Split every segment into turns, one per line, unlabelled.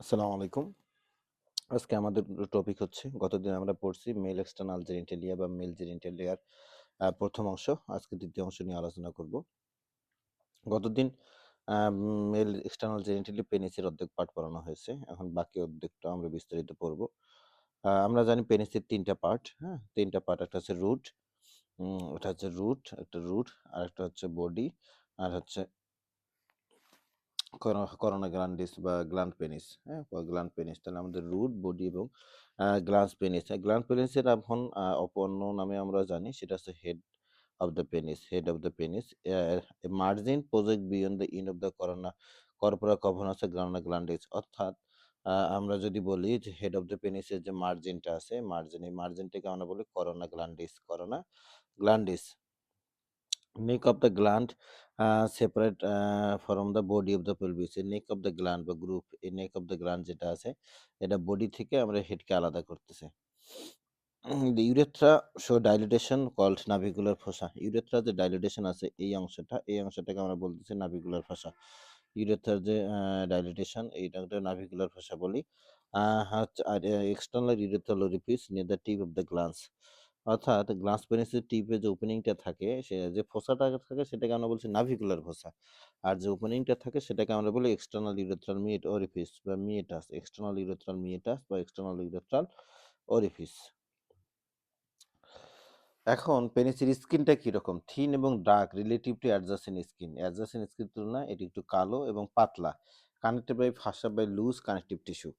আসসালামু আলাইকুম। আজকে আমাদের টপিক হচ্ছে গতদিন আমরা পড়ছি মেল এক্সটার্নাল জেনিটালিয়া বা মেল জেনিটালিয়ার প্রথম অংশ। আজকে দ্বিতীয় অংশ নিয়ে আলোচনা করব। গতদিন মেল এক্সটার্নাল জেনিটালি পেনিসের অর্ধেক পার্ট পড়ানো হয়েছে। এখন বাকি অর্ধেকটা আমরা বিস্তারিত পড়ব। আমরা জানি পেনিসের ৩ টা পার্ট, হ্যাঁ? ৩ টা পার্ট। একটা হচ্ছে রুট, ওটা হচ্ছে রুট, একটা রুট, আরেকটা হচ্ছে বডি, আর হচ্ছে করোনা গ্ল্যান্ডিস বা গ্ল্যান্ড পেনিস, হ্যাঁ? Gland penis. তাহলে আমাদের রুট, বডি এবং গ্ল্যান্ড পেনিস। গ্ল্যান্ড পেনিসের এখন অন্য নামে আমরা জানি সেটা হচ্ছে head of the penis, head of the penis. Margin project beyond the in of the corpora cavernosa corona glandis. অর্থাৎ আমরা যদি বলি যে হেড অফ দ্য পেনিসের যে মার্জিনটা আছে, এই মার্জিনটাকে আমরা বলি corona glandis, corona glandis. Neck of the gland separate from the body of the pelvis. এই নেক অফ দ্য গ্ল্যান্ড বা গ্রুপ, এই নেক অফ দ্য গ্ল্যান্ড যেটা আছে এটা বডি থেকে আমরা হেডকে আলাদা করতেছে। The urethra show dilatation called navicular fossa. Urethra যে ডাইলেটেশন আছে এই অংশটাকে আমরা বলতেছি নাভিকুলার ফসা। ইউরেথ্রার যে ডাইলেটেশন এইটাকে নাভিকুলার ফসা বলি। হচ্ছে আর external urethral orifice near the tip of the glans. অর্থাৎ গ্ল্যান্স পেনিসের টিপে যে ওপেনিংটা থাকে সে যে ফোসাটা থাকে সেটাকে আমরা বলছি নাভিকুলার ফোসা। আর যে ওপেনিংটা থাকে সেটাকে আমরা বলি এক্সটার্নাল ইউরেথ্রাল মিয়েট অরিফিস বা মিয়েটাস, এক্সটার্নাল ইউরেথ্রাল মিয়েটাস বা এক্সটার্নাল ইউরেথ্রাল অরিফিস। এখন পেনিসের স্কিনটা কিরকম? থিন এবং dark relative to adjacent skin. Adjacent skin তুলনায় এটি একটু কালো এবং পাতলা। Connected by fascia by loose connective tissue.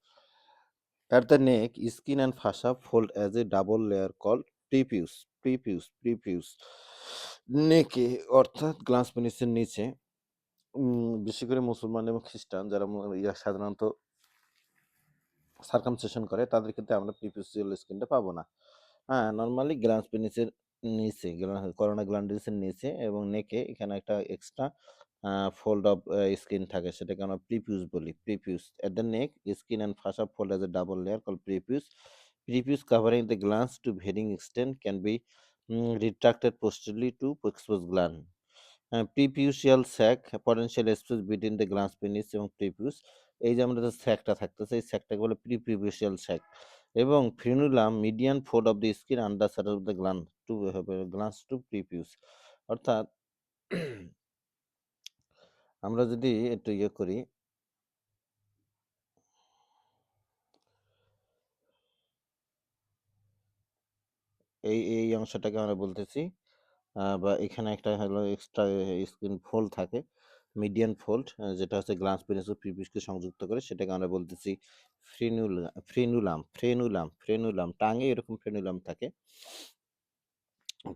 At the neck, skin and fascia fold as a double layer called prepuce. Prepuce. নেকে অর্থাৎ গ্লাস পেনিসের নিচে বেশি করে মুসলমান এবং খ্রিস্টান যারা সাধারণত সার্কামসিশন করে তাদের ক্ষেত্রে আমরা প্রিপুসিয়াল স্কিনটা পাবো না। হ্যাঁ, নরমালি গ্ল্যান্স পেনিসের নিচে করোনা গ্ল্যান্ডিসের নিচে এবং নেকে এখানে একটা এক্সট্রা ফোল্ড অফ স্কিন থাকে সেটাকে আমরা প্রিপিউস বলি। Prepuce at the neck skin and fascia fold as a double layer call prepuce. Prepuce covering the glands to varying extent can be retracted posteriorly to expose gland. Preputial sac potential space between the glans penis এবং prepuce. এই যে আমরা যে স্যাকটা থাকতেছে এই স্যাকটাকে বলে preputial sac এবং frenulum median fold of the skin underside of the glans to prepuce. অর্থাৎ আমরা যদি একটু ইয়ে করি এই অংশটাকে আমরা বলতেছি বা এখানে একটা হলো এক্সট্রা স্কিন ফোল্ড থাকে, মিডিয়ান ফোল্ড যেটা হচ্ছে গ্ল্যান্স পেনিস ও প্রিপিউসকে সংযুক্ত করে সেটাকে আমরা বলতেছি ফ্রেনুলাম। টাঙে এরকম ফ্রেনুলাম থাকে।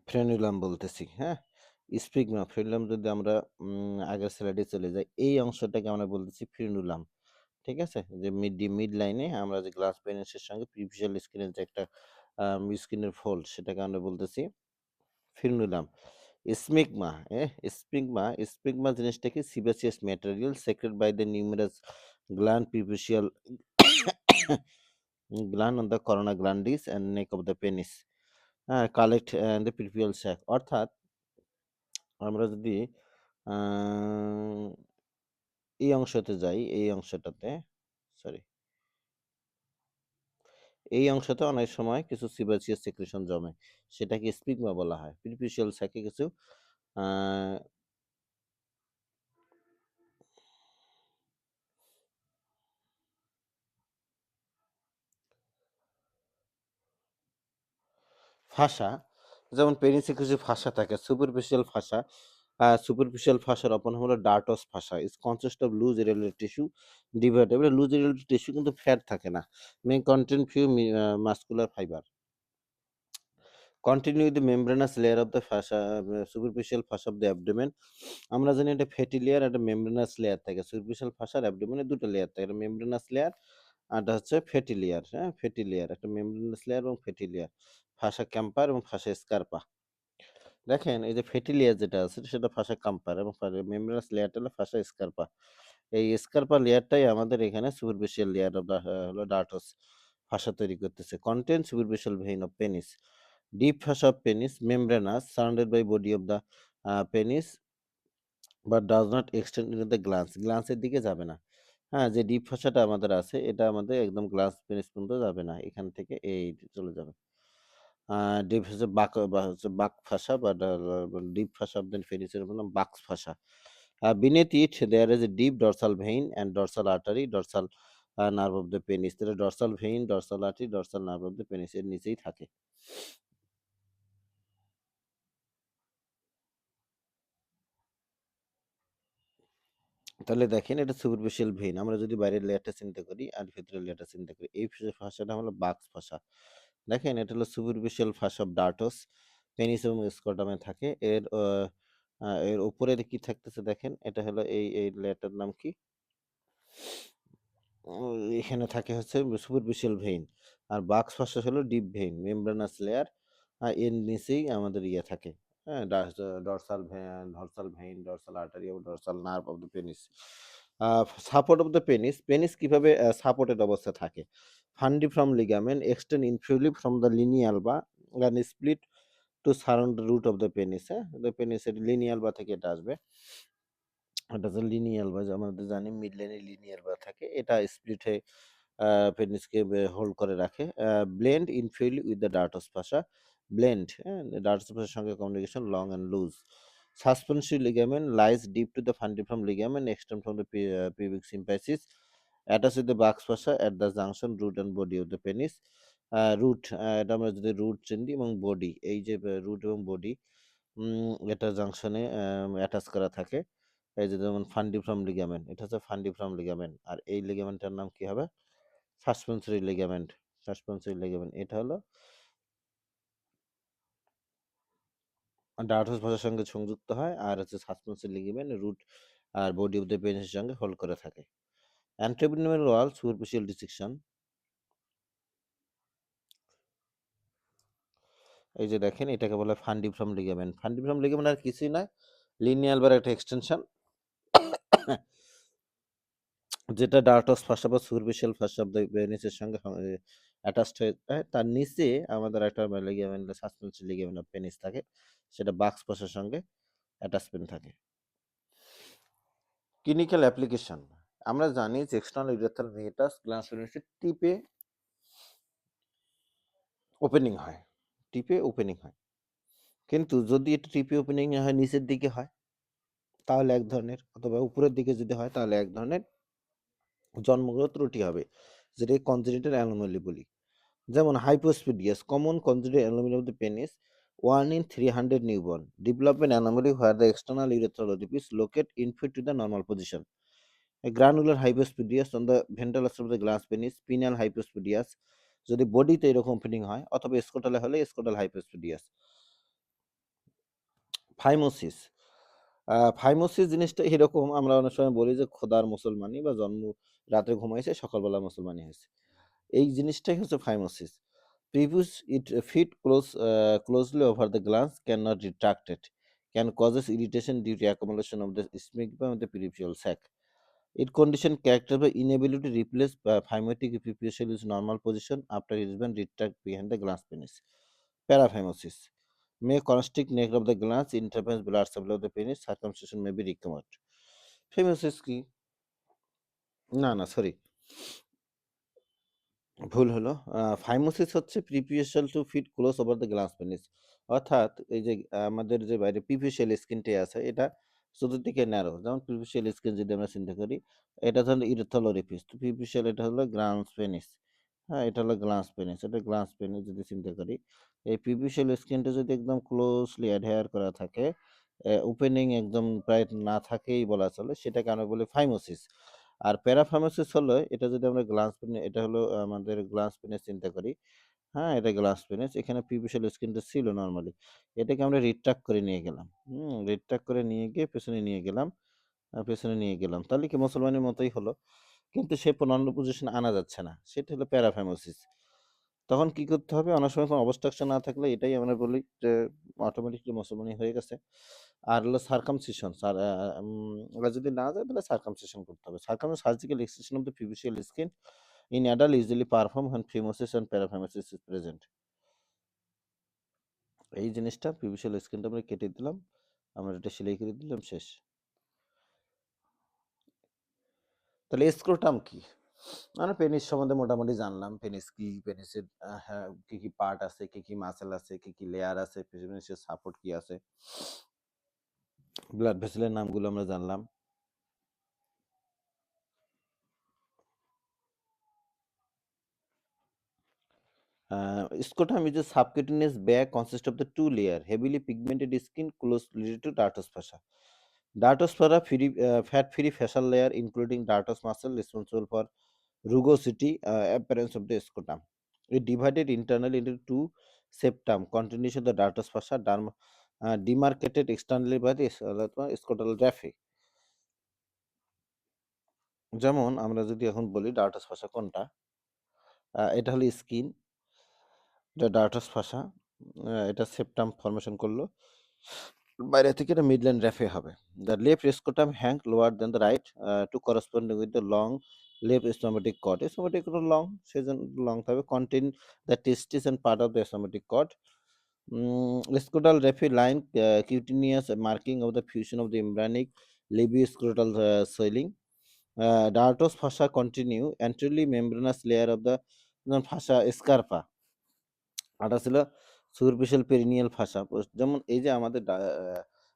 ফ্রেনুলাম বলতেছি, হ্যাঁ? ফ্রেনুলাম যদি আমরা আগের স্লাইডে চলে যাই, এই অংশটাকে আমরা বলতেছি ফ্রেনুলাম। ঠিক আছে? যে মিড লাইনে আমরা যে গ্লাস পেনিসের সঙ্গে প্রিফিউশাল স্কিনের যে একটা স্কিনের ফোল্ড সেটাকে আমরা বলতেছি ফ্রেনুলাম। স্মিগমা, স্পিগমা জিনিসটা কি? sebaceous material secreted by the numerous gland prepucial gland on the corona glandis and neck of the penis. Collect the prepucial sac. অর্থাৎ আমরা যদি আহ, এই অংশতে যাই, এই অংশটাতে সরি এই অংশতে অনেক সময় কিছু সিবাসিয়াস সেক্রেশন জমে সেটাকে স্পিগমা বলা হয়। প্রিপুশিয়াল স্যাকে কিছু আহ, ফাসা, যেমন পেনিসে কিছু ফাসা থাকে, সুপারফিশিয়াল ফাসার অপর হলো dartos fascia is consist of loose irregular tissue divide. এবারে লুজ ইরেগুলার টিস্যু কিন্তু ফ্যাট থাকে না, may content few muscular fibre. Continue the membranous layer of the fascia, superficial fascia of the abdomen. আমরা জানি এটা ফ্যাটি লেয়ার একটা membranous layer থাকে। Superficial ফাসার অ্যাবডোমেনে দুটো লেয়ার থাকে, একটা মেমব্রেনাস লেয়ার আর একটা হচ্ছে ফ্যাটি লেয়ার। হ্যাঁ, ফ্যাটি লেয়ার, একটা মেমব্রেনাস লেয়ার এবং ফ্যাটি লেয়ার, ফাসা ক্যাম্পার এবং ফাসা স্কারপা। দেখেন এই যে ফ্যাটি লেয়ার যেটা আছে সেটা ফাসা কাম্পার এবং মেমব্রেনাস লেয়ারটা হলো ফাসা স্কারপা। এই স্কারপা লেয়ারটাই আমাদের এখানে সুপারফিশিয়াল লেয়ার অফ হলো ডার্টস ফাসা তৈরি করতেছে। Content superficial vein of penis. Deep fascia of penis membranous surrounded by body of the penis but does not extend into the glans. গ্ল্যান্সের দিকে যাবে না। হ্যাঁ, যে ডিপ ফসাটা আমাদের আছে এটা আমাদের একদম গ্লাস পেনিস পর্যন্ত যাবে না। এখান থেকে এই চলে যাবে। ডিপ হচ্ছে হচ্ছে বাক ফাসা বা ডিপ ফাসা অফ দ্য পেনিসের বললাম বাক্স ফাসা। Beneath it there is a deep dorsal vein and dorsal artery, dorsal nerve of the penis. তাহলে dorsal vein, dorsal artery, dorsal nerve of the penis এর নিচেই থাকে। তাহলে দেখেন এটা সুপারফিশিয়াল ভেইন। আমরা যদি বাইরের লেয়ারটা চিন্তা করি আর ভেতরের লেয়ারটা চিন্তা করি। এই ফাসাটা হলো বাক্স ফাসা। দেখেন এটা হলো সুপারফিশিয়াল ফাসা অফ ডার্টাস, পেনিস এবং স্ক্রটামে থাকে। এর উপরের কি থাকতেছে দেখেন, এটা হলো এই লেয়ারটার নাম কি? এখানে থাকে হচ্ছে সুপারফিশিয়াল ভেইন। আর বাক্স ফাসা হলো ডিপ ভেইন, মেমব্রেনাস লেয়ার। এর নিচেই আমাদের ইয়ে থাকে। হ্যাঁ? ডরসাল ভেইন, ডরসাল আর্টারি এবং dorsal nerve of the penis. A support of the penis, penis কিভাবে সাপোর্টেড অবস্থায় থাকে? ফান্ডিফ্রাম লিগামেন্ট এক্সটেন্ড ইনফিউলি ফ্রম দ্য লিনিয়াল বা and split to surround the root of the penis, হ্যাঁ? the penis এর লিনিয়াল বা থেকে এটা আসবে। এটা হচ্ছে লিনিয়াল বা আমাদের জানি মিড লাইনে লিনিয়াল বা থাকে। এটা স্প্লিট হয়ে পেনিসকে হোল্ড করে রাখে। Blend inferiorly with the dartos fascia. Blend, হ্যাঁ? ডার্টাস ফাসার সঙ্গে communication long and loose. Suspensory ligament lies deep to the fundiform ligament extends from the pubic symphysis attached with the Buck's fascia at the junction root and body of the penis. Root, এটা আমরা যদি root চিনি এবং body, এই যে root এবং body এটা জাংশনে attach করা থাকে। এই যে যেমন ফান্ডিফ্রাম লিগামেন্ট, এটা হচ্ছে ফান্ডিফ্রাম লিগামেন্ট। আর এই লিগামেন্টটার নাম কি হবে? সাসপেনসরি লিগামেন্ট। সাসপেনসরি লিগামেন্ট এটা হলো ডায়াটাস ভাষার সঙ্গে সংযুক্ত হয় আর হচ্ছে সাসপেনসরি লিগামেন্ট রুট আর বডি অফ দ্য পেনিসের সঙ্গে হোল্ড করে থাকে। Anteroperineal wall superficial dissection. এই যে দেখেন এটাকে বলে ফান্ডিফ্রাম লিগামেন্ট। ফান্ডিফ্রাম লিগামেন্ট আর কিছুই নয়, লিনিয়াল বার একটা এক্সটেনশন যেটা ডার্টাস ফাসা বা সুপারফিশিয়াল ফাসা অফ দ্য পেনিসের সঙ্গে অ্যাটাচড হয়ে যায়। তার নিচে আমাদের একটা লিগামেন্ট সাসপেনসরি লিগামেন্ট অফ পেনিস থাকে, সেটা বাক্স ফাসার সঙ্গে অ্যাটাচমেন্ট থাকে। ক্লিনিক্যাল অ্যাপ্লিকেশন, আমরা জানি যে এক্সটার্নাল ইউরেথ্রাল মেটাস গ্ল্যান্স পেনিসের টিপে ওপেনিং হয়, টিপে ওপেনিং হয়। কিন্তু যদি এটা টিপে ওপেনিং না হয় নিচের দিকে হয় তাহলে এক ধরনের, অথবা উপরের দিকে যদি হয় তাহলে এক ধরনের জন্মগত ত্রুটি হবে, যেটাকে কনজেনিটাল অ্যানোমালি বলি। যেমন hypospadias common congenital anomaly of the penis, 1 in 300 newborn, development anomaly where the external urethral orifice locate inferior to the normal position. A granular hypospadias on the ventral aspect of the glass penis, penile hypospadias যদি বডিতে এরকম opening হয়, অথবা স্কোটালে হলে স্কোটাল hypospadias. Phimosis, phimosis জিনিসটা এরকম, আমরা অনেক সময় বলি যে খোদার মুসলমানি বা জন্ম রাতে ঘুমাইছে সকালবেলা মুসলমানি হয়েছে, এই জিনিসটাই হচ্ছে phimosis. Previous it fit closely over the glands, cannot retract it, can causes irritation due to accumulation of the smegma of the peripheral sac. It condition characterized by inability to replace phimotic epiphyseal is normal position after it has been retract behind the glans penis. Paraphimosis may constrict neck of the glans, interference blood supply of the penis, circumcision may be recovered. Phimosis কি? না না sorry, ভুল হলো। Phimosis হচ্ছে preputial to fit close over the glans penis. অর্থাৎ এই যে আমাদের যে বাইরে প্রিপিউশাল স্কিনটাই আছে এটা চতুর্দিকে ন্যারো। যেমন প্রিপিউশাল স্কিন যদি আমরা চিন্তা করি, এটা হলো ইরেথ্রাল অরিফিস। তো প্রিপিউশাল এটা হলো গ্ল্যান্স পেনিস। হ্যাঁ, এটা হলো গ্ল্যান্স পেনিস। এটা গ্ল্যান্স পেনিস যদি চিন্তা করি, এই প্রিপিউশাল স্কিনটা যদি একদম ক্লোজলি অ্যাডহেয়ার করা থাকে, ওপেনিং একদম প্রায় না থাকেই বলা চলে, সেটাকে আমরা বলি ফাইমোসিস। আর প্যারাফার্মাসিস হলো এটা যদি আমরা গ্লান্স পেনে, এটা হলো আমাদের গ্লান্স পেনিস চিন্তা করি। হ্যাঁ, এটা গ্লাস পেনিস। এখানে পিভিসিএল স্কিনটা ছিল নরমালি। এটাকে আমরা রিট্রাক্ট করে নিয়ে গেলাম। রিট্রাক্ট করে নিয়ে গিয়ে পেছনে নিয়ে গেলাম। পেছনে নিয়ে গেলাম। তাহলে কি মুসলমানের মতোই হলো। কিন্তু সে অন্য পজিশনে আনা যাচ্ছে না। সেটা হলো প্যারাফার্মাসিস। তখন কি করতে হবে? অনেক সময় কোনো অবস্ট্রাকশন না থাকলে এটাই আমরা বলি যে অটোমেটিকলি মুসলমানি হয়ে গেছে। আর হলো সার্কামসিশন। ওরা যদি না যায় তাহলে সার্কামসিশন করতে হবে। Surgical extraction of the PVCL skin in adult usually perform when phimosis and paraphymosis is present. এই জিনিসটা পিভিসিএল স্কিনটা আমরা কেটে দিলাম, আমরা এটা সেলাই করে দিলাম, শেষ। তাহলে স্ক্রোটাম কি? আমরা পেনিস সম্বন্ধে মোটামুটি জানলাম। পেনিস কি? পেনিসের হ্যাঁ, কি পার্ট আছে, কি মাসল আছে, কি লেয়ার আছে, পেনিসের সাপোর্ট কি আছে। ব্লাড ভেসেলের নামগুলো আমরা জানলাম। Scrotum is a subcutaneous bag consist of the two layer, heavily pigmented skin close related to dartos fascia. Dartos fascia, fat-free facial layer including dartos muscle responsible for rugosity, appearance of the scrotum. It divided internally into two septum, continuation of the dartos fascia, demarcated externally by the scrotal raphe. যেমন আমরা যদি এখন বলি ডার্টাস ফাসা কোনটা, এটা হলো skin, এটা ডার্টাস ফাসা, এটা সেপ্টাম ফর্মেশন করলো, বাইরে থেকে এটা মিডল্যান্ড র্যাফে হবে। The left scrotum hang lower than the right to corresponding with the long left spermatic cord. Spermatic long, সেজন্য লং থাকবে। Contain the testis and part of the spermatic cord. Scrotal raphe line, cutaneous marking of the fusion of the embryonic labioscrotal swelling. Dartos fascia continue anteriorly membranous layer of the fascia scarpa. আটা ছিল superficial perineal ফাসা। যেমন এই যে আমাদের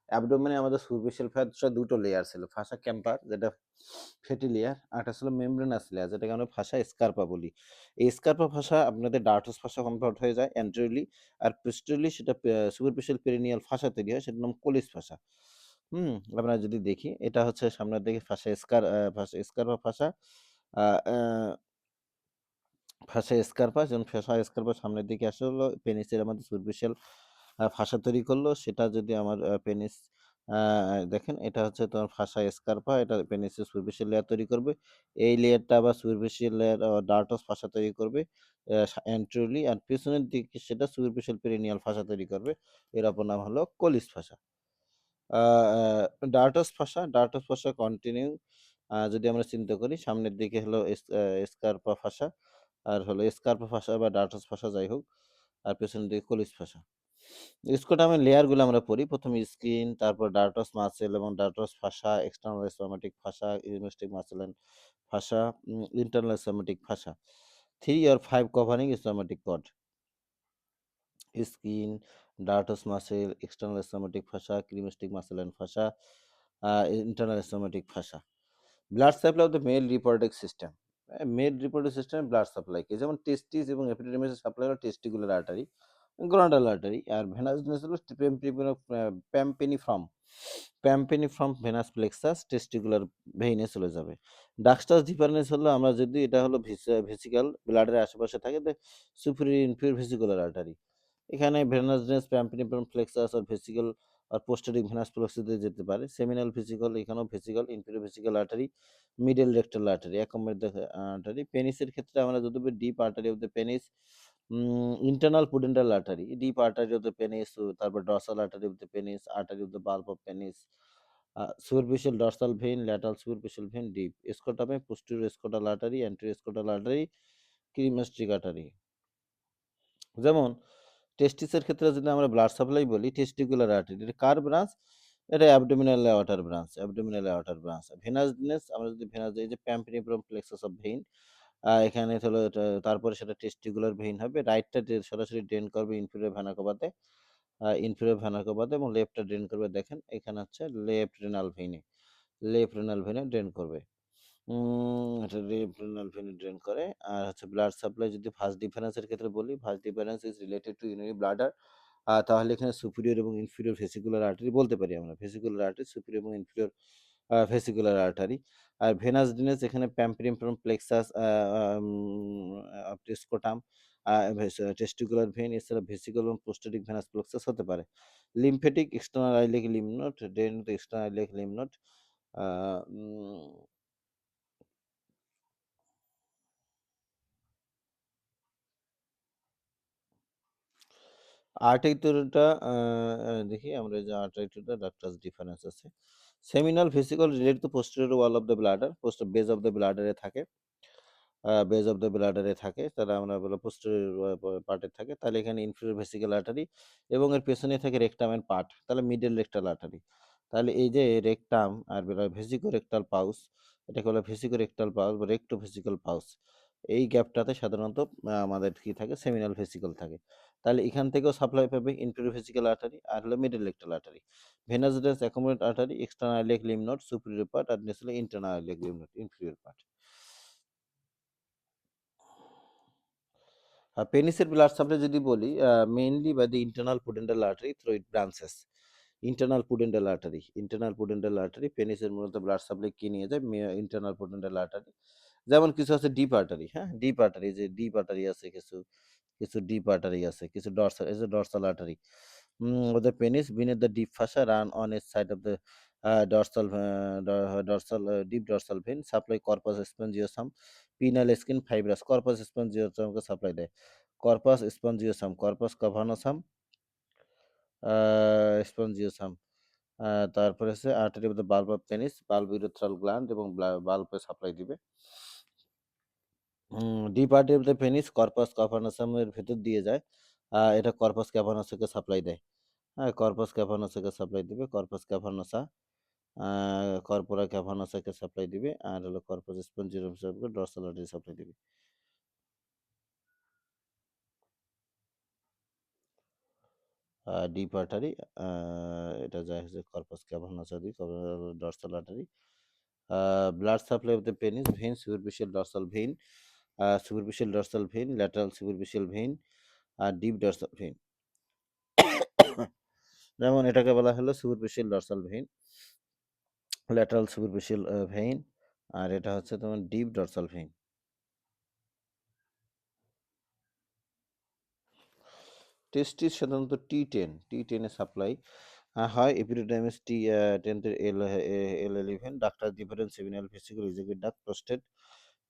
অ্যাবডোমেনে আমাদের superficial ফাসা দুটো layer ছিল, ফাসা ক্যাম্পার যেটা ফ্যাটি লেয়ার, আর একটা ছিল মেমব্রেনাস লেয়ার যেটাকে আমরা ফাসা স্কার্পা বলি। এই স্কার্পা ফাসা আপনাদের ডার্টাস ফাসা কনভার্ট হয়ে যায় অ্যান্টেরিয়রলি, আর পোস্টেরিয়রলি সেটা সুপারফিশিয়াল পেরিনিয়াল ফাসা তৈরি হয়, সেটার নাম কোলিস ফাসা। আমরা যদি দেখি এটা হচ্ছে সামনের দিকে ফাসা স্কার্পা ফাসা, ফাসা এসকার্পা, যখন ফাসা এসকার্পা সামনের দিকে আসা হলো, পেনিসের আমাদের সুপারফিশিয়াল ফাসা তৈরি করলো, সেটা যদি আমার পেনিস দেখেন, এটা হচ্ছে তোমার ফাসা এসকার্পা, এটা পেনিসের সুপারফিশিয়াল লেয়ার তৈরি করবে। এই লেয়ারটা আবার সুপারফিশিয়াল লেয়ার ডার্টাস ফাসা তৈরি করবে অ্যান্টেরিয়রলি, আর পেছনের দিকে সেটা সুপারফিশিয়াল পেরিনিয়াল ফাসা তৈরি করবে। এর অপর নাম হলো কোলিস ফাসা। ডার্টাস ফাসা কন্টিনিউ, যদি আমরা চিন্তা করি সামনের দিকে হলো স্কার্পা ফাসা, আর হলো স্কার্পা ফাসা বা ডার্টাস ফাসা যাই হোক, আর পেছনের দিকে কোলিস ফাসা। স্কোটামের লেয়ারগুলো আমরা পড়ি। প্রথমে স্কিন, তারপর ডার্টাস মাসেল এবং dartos fascia, external spermatic fascia, cremasteric muscle and fascia, internal spermatic fascia. 3 or 5 covering spermatic cord. Skin, dartos muscle, external spermatic fascia, cremasteric muscle and fascia, internal stomatic fascia. Blood supply of the male reproductive system. Male reproductive সিস্টেমে blood supply কি, যেমন testis এবং এপিডিডিমিসের supply হলো testicular artery, gonadal artery, আর venous venous হলো pampiniform pampiniform venous plexus testicular ভেইনে চলে যাবে। ডাক্সটাস ডিফারেন্স হলো, আমরা যদি এটা হলো ভেসিক্যাল ব্লাডের আশেপাশে থাকে, সুপিরিয়র ইনফিরিয়র ভেসিকুলার আর্টারি। এখানে ভেনাস ভেনাস প্যাম্পেনিফ্রম প্লেক্সাস আর ভেসিকল আর পোস্টেরিক ভেনাস প্লেক্সাসে যেতে পারে। সেমিনাল ভেসিকল, এখানেও vesical, inferior vesical artery, middle rectal artery, artery. পেনিসের ক্ষেত্রে আমরা যদি deep artery of the penis, internal pudendal artery, deep artery of the penis, তারপর dorsal artery of the penis, artery of the bulb of penis, superficial dorsal vein, lateral superficial vein, deep স্কোটামে posterior স্কোটাল artery, anterior scrotal artery, cremasteric artery. যেমন টেস্টিসের ক্ষেত্রে যদি আমরা blood supply বলি, testicular artery, এটা কার ব্রাঞ্চ? এটা অ্যাবডোমিনাল অ্যাওর্টার ব্রাঞ্চ, অ্যাবডোমিনাল অ্যাওর্টার ব্রাঞ্চ। ভেনাস ভেনাস, আমরা যদি ভেনাস এই যে প্যাম্পেনিফ্রম প্লেক্সাস অফ ভেইন, এখানে হলো তারপরে সেটা টেস্টিকুলার ভেইন হবে। রাইটটা সরাসরি ড্রেন করবে ইনফিরিয়র ভেনা কাভাতে, ইনফিরিয়র ভেনা কাভাতে, এবং লেফটটা ড্রেন করবে, দেখেন এখানে হচ্ছে লেফট রেনাল ভেইনে ড্রেন করবে। এটা রেপ রেনাল ভেইনে ড্রেন করে। আর হচ্ছে ব্লাড সাপ্লাই যদি ভাঁজ ডিফারেন্সের ক্ষেত্রে বলি, ভাঁজ difference is related to urinary bladder. তাহলে এখানে সুপিরিয়র এবং ইনফিরিয়র ভেসিকুলার আর্টারি বলতে পারি আমরা। ভেসিকুলার আর্টারি, সুপিরিয়র এবং ইনফিরিয়র ভেসিকুলার আর্টারি। আর ভেনাস ড্রেনেজ এখানে pampiniform plexus scrotum, testicular vein, এছাড়া ভেসিকল এবং পোস্টেরিক ভেনাস প্লেক্সাস হতে পারে। Lymphatic external iliac lymph node, drain to external iliac lymph node. Uh um আর্টারিতুটা, দেখি আমরা এই যে আর্টারিতুটা ডাক্টাস ডিফারেন্স আছে। Seminal vesicle related to posterior wall of the bladder, base of the ব্লাডারে থাকে। বেজ অফ দ্য ব্লাডারে থাকে, তাহলে আমরা বলবো পোস্টেরিয়র পার্টে থাকে। তাহলে এখানে ইনফিরিয়র ভেসিকল আর্টারি, এবং এর পেছনে থাকে রেকটাম এর পার্ট, তাহলে মিডল রেকটাল আর্টারি। তাহলে এই যে রেকটাম আর ভেসিকো রেকটাল পাউস, এটাকে বলে ভেসিকোরেক্টাল পালস বা রেক্টোভেসিকল পালস। এই গ্যাপটাতে সাধারণত আমাদের কি থাকে, সেমিনাল ভেসিকল থাকে। তাহলে এখান থেকেও সাপ্লাই পাবে ইনফেরিয়র ভেসিকল আর্টারি আর হলো middle rectal artery. Venous venous accommodate artery, external iliac lymph node, superior part, আর নেক্সট হলো internal iliac lymph node, inferior part. পেনিসের ব্লাড সাপ্লাই যদি বলি, mainly by the internal pudendal artery through it branches. Internal pudendal artery পেনিসের মূলত blood supply কি নিয়ে যায়, ইন্টারনাল পুডেন্টাল আর্টারি। যেমন কিছু আছে ডিপ আর্টারি, হ্যাঁ ডিপ আর্টারি, যে ডিপ আর্টারি আছে কিছু, কিছু ডিপ আর্টারি আছে, কিছু ডরসাল, এই যে dorsal artery. The penis beneath the deep fascia run on a side of the deep dorsal vein supply corpus spongiosum, penile skin fibrous, corpus spongiosum কে supply দেয়। corpus spongiosum, corpus cavernosum, spongiosum, তারপরে হচ্ছে artery of the bulb of penis, bulb urethral gland এবং বাল্বে supply দিবে। Deep artery of the penis corpus ক্যাভার্নোসামের ভেতর দিয়ে যায়, এটা কর্পাস ক্যাভার্নোসাকে সাপ্লাই দেয়। হ্যাঁ, কর্পাস ক্যাভার্নোসাকে সাপ্লাই দিবে, কর্পাস ক্যাভার্নোসা, কর্পোরা ক্যাভার্নোসাকে সাপ্লাই দিবে, আর হলো কর্পাস স্পঞ্জিওসামকে ডর্সাল আর্টারি সাপ্লাই দিবে। ডিপ আর্টারি, এটা যায় হচ্ছে কর্পাস ক্যাভার্নোসা দিয়ে, dorsal artery. Blood supply of the penis vein, superficial dorsal vein, lateral superficial vein, আর ডিপ ডর্সাল ভেইন। যেমন এটাকে বলা হলো superficial dorsal vein, lateral superficial vein, আর এটা হচ্ছে তোমার ডিপ ডর্সাল ভেইন। টেস্টিস সাধারণত টি10 এ সাপ্লাই হয়, epididymis T ten L eleven, ductus deferens seminal vesicle ejaculatory duct, prostate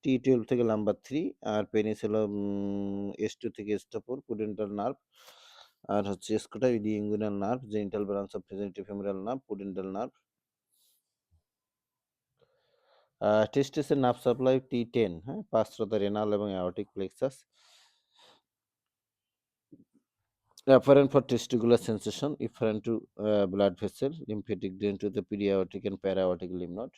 টি12 থেকে নাম্বার 3, আর পেনিস হলো S2 থেকে S4, পুডেন্টাল নার্ভ, আর হচ্ছে scrotal ilioinguinal nerve, genital branch of femoral nerve, pudendal nerve. টেস্টিসের nerve supply T ten, হ্যাঁ, পাঁচরতা রেনাল এবং aortic plexus. Afferent for testicular sensation, efferent to blood vessel, lymphatic drain to the periaortic and para-aortic lymph node.